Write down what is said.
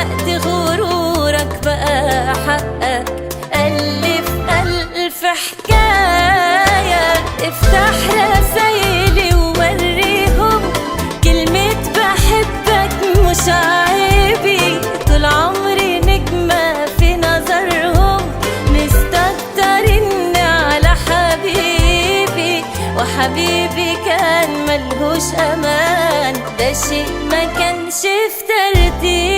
وقت غرورك بقى حقك. ألف ألف حكاية، افتح رسايلي ووريهم كلمة بحبك مش عيبي. طول عمري نجمة في نظرهم، مستكترين على حبيبي. وحبيبي كان ملهوش أمان، ده شيء ما كانش في ترتيبي.